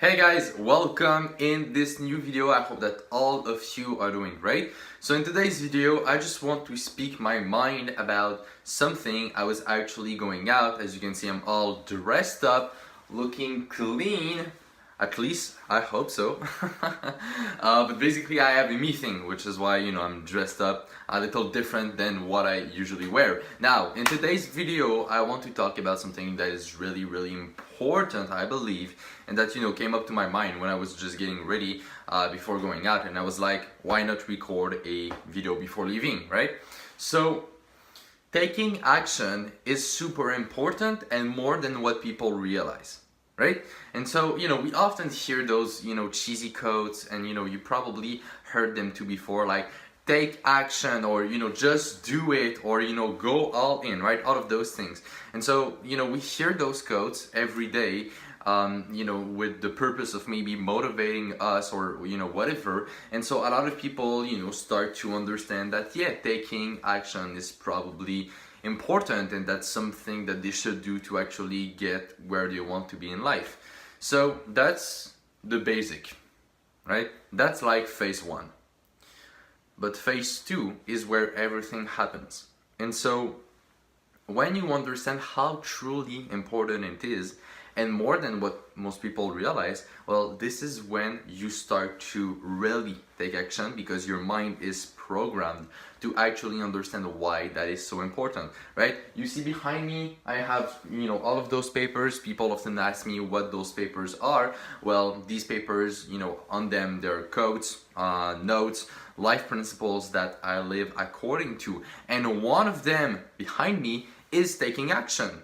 Hey guys, welcome in this new video. I hope that all of you are doing great. So in today's video, I just want to speak my mind about something. I was actually going out. As you can see, I'm all dressed up, looking clean. At least, I hope so. But basically I have a meeting, which is why, I'm dressed up a little different than what I usually wear. Now, in today's video, I want to talk about something that is really important, I believe, and that, came up to my mind when I was just getting ready before going out, and I was like, why not record a video before leaving, right? So, taking action is super important and more than what people realize. Right? And so, we often hear those, cheesy quotes, and, you probably heard them too before, like, take action, or, just do it, or, go all in, right? All of those things. And so, we hear those quotes every day, with the purpose of maybe motivating us or, whatever. And so a lot of people, start to understand that, yeah, taking action is probably important, and that's something that they should do to actually get where they want to be in life. So that's the basic, right? That's like phase one. But phase two is where everything happens. And so when you understand how truly important it is, and more than what most people realize, well, this is when you start to really take action, because your mind is programmed to actually understand why that is so important, right? You see behind me, I have, all of those papers. People often ask me what those papers are. Well, these papers, on them, there are quotes, notes, life principles that I live according to. And one of them behind me is taking action.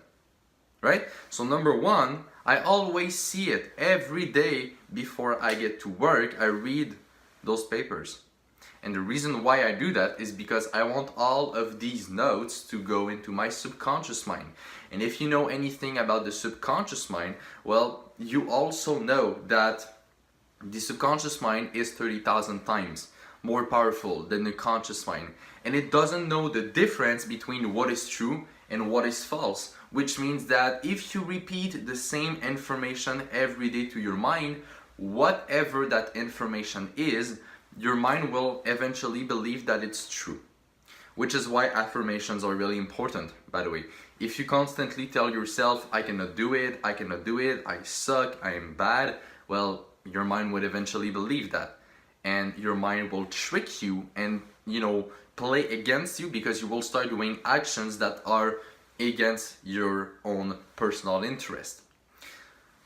Right? So number one, I always see it every day before I get to work. I read those papers. And the reason why I do that is because I want all of these notes to go into my subconscious mind. And if you know anything about the subconscious mind, well, you also know that the subconscious mind is 30,000 times more powerful than the conscious mind. And it doesn't know the difference between what is true and what is false, which means that if you repeat the same information every day to your mind, whatever that information is, your mind will eventually believe that it's true. Which is why affirmations are really important, by the way. If you constantly tell yourself, I cannot do it, I suck, I am bad, well, your mind would eventually believe that. And your mind will trick you and, play against you, because you will start doing actions that are against your own personal interest.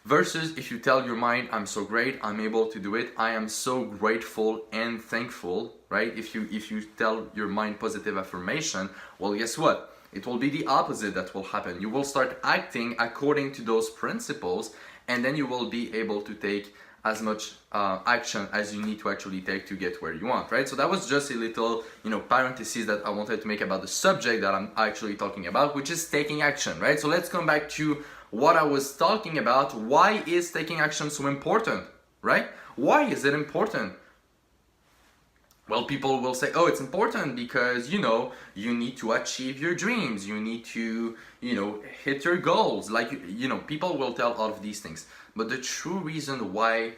Versus if you tell your mind, I'm so great, I'm able to do it, I am so grateful and thankful, right? If you tell your mind positive affirmation, well, guess what? It will be the opposite that will happen. You will start acting according to those principles, and then you will be able to take as much action as you need to actually take to get where you want, right? So that was just a little, parenthesis that I wanted to make about the subject that I'm actually talking about, which is taking action, right? So let's come back to what I was talking about. Why is taking action so important, right? Why is it important? Well, people will say, oh, it's important because, you need to achieve your dreams. You need to, hit your goals. Like, people will tell all of these things. But the true reason why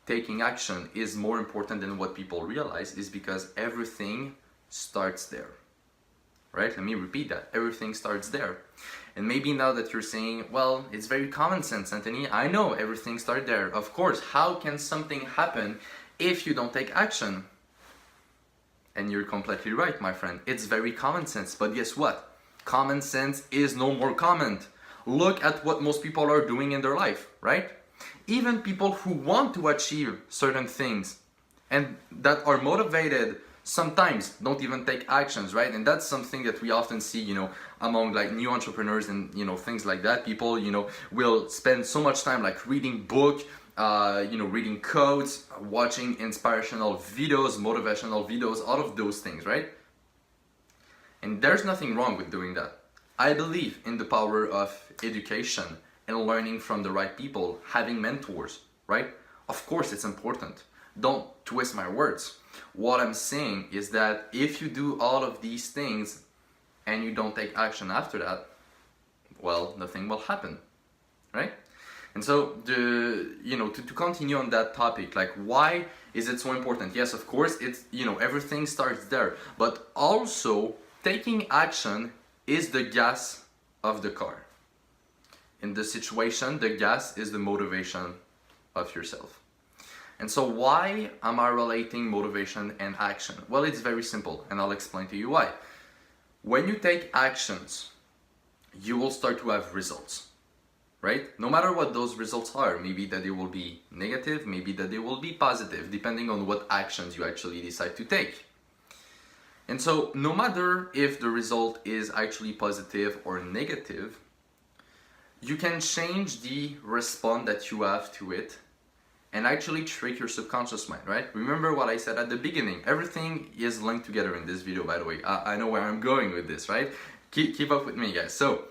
taking action is more important than what people realize is because everything starts there. Right? Let me repeat that. Everything starts there. And maybe now that you're saying, well, it's very common sense, Anthony. I know everything starts there. Of course, how can something happen if you don't take action? And you're completely right, my friend. It's very common sense. But guess what? Common sense is no more common. Look at what most people are doing in their life, right? Even people who want to achieve certain things and that are motivated sometimes don't even take actions, right? And that's something that we often see, among like new entrepreneurs and, things like that. People, will spend so much time like reading books, reading quotes, watching inspirational videos, motivational videos, all of those things, right? And there's nothing wrong with doing that. I believe in the power of education and learning from the right people, having mentors, right? Of course it's important. Don't twist my words. What I'm saying is that if you do all of these things and you don't take action after that, well, nothing will happen, right? And so to continue on that topic, like why is it so important? Yes, of course, it's, everything starts there, but also taking action is the gas of the car. In this situation, the gas is the motivation of yourself. And so why am I relating motivation and action? Well, it's very simple, and I'll explain to you why. When you take actions, you will start to have results, right? No matter what those results are, maybe that they will be negative, maybe that they will be positive, depending on what actions you actually decide to take. And so no matter if the result is actually positive or negative, you can change the response that you have to it and actually trick your subconscious mind, right? Remember what I said at the beginning. Everything is linked together in this video, by the way. I know where I'm going with this, right? Keep up with me, guys. So,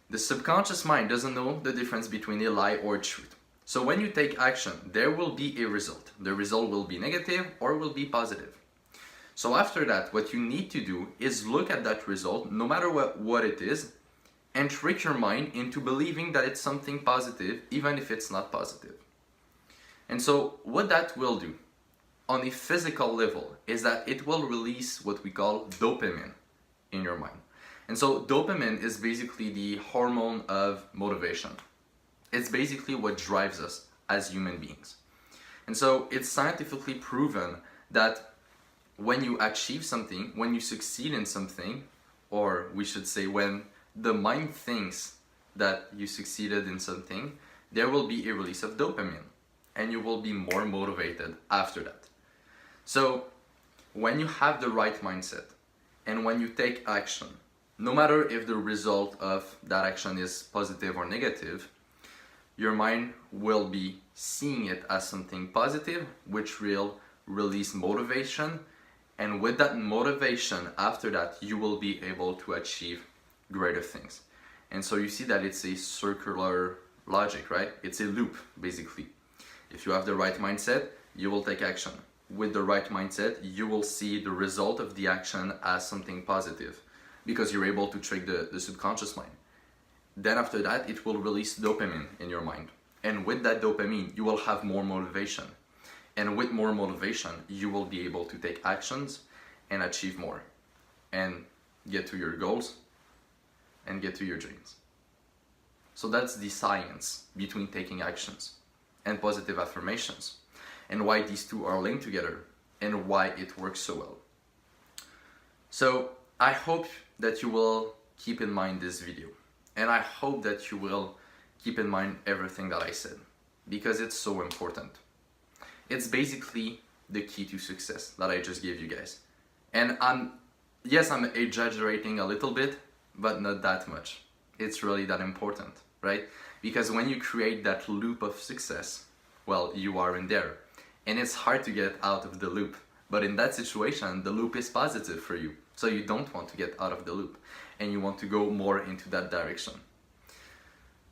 the subconscious mind doesn't know the difference between a lie or truth. So when you take action, there will be a result. The result will be negative or will be positive. So after that, what you need to do is look at that result, no matter what it is, and trick your mind into believing that it's something positive, even if it's not positive. And so what that will do on a physical level is that it will release what we call dopamine in your mind. And so dopamine is basically the hormone of motivation. It's basically what drives us as human beings. And so it's scientifically proven that when you achieve something, when you succeed in something, or we should say when the mind thinks that you succeeded in something, there will be a release of dopamine and you will be more motivated after that. So when you have the right mindset and when you take action, no matter if the result of that action is positive or negative, your mind will be seeing it as something positive, which will release motivation. And with that motivation, after that, you will be able to achieve greater things. And so you see that it's a circular logic, right? It's a loop, basically. If you have the right mindset, you will take action. With the right mindset, you will see the result of the action as something positive, because you're able to trick the subconscious mind. Then after that, it will release dopamine in your mind. And with that dopamine, you will have more motivation. And with more motivation, you will be able to take actions and achieve more. And get to your goals and get to your dreams. So that's the science between taking actions and positive affirmations, and why these two are linked together, and why it works so well. So I hope that you will keep in mind this video, and I hope that you will keep in mind everything that I said, because it's so important. It's basically the key to success that I just gave you guys. And I'm exaggerating a little bit, but not that much. It's really that important, right? Because when you create that loop of success, well, you are in there. And it's hard to get out of the loop. But in that situation, the loop is positive for you. So you don't want to get out of the loop. And you want to go more into that direction.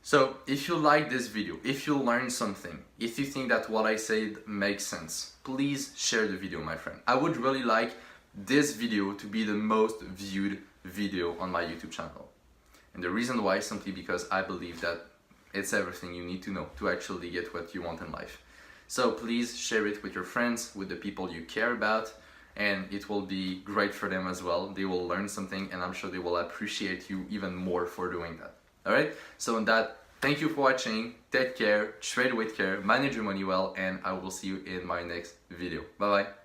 So if you like this video, if you learned something, if you think that what I said makes sense, please share the video, my friend. I would really like this video to be the most viewed video on my YouTube channel. And the reason why is simply because I believe that it's everything you need to know to actually get what you want in life. So please share it with your friends, with the people you care about, and it will be great for them as well. They will learn something, and I'm sure they will appreciate you even more for doing that. Alright, so on that, thank you for watching, take care, trade with care, manage your money well, and I will see you in my next video. Bye bye.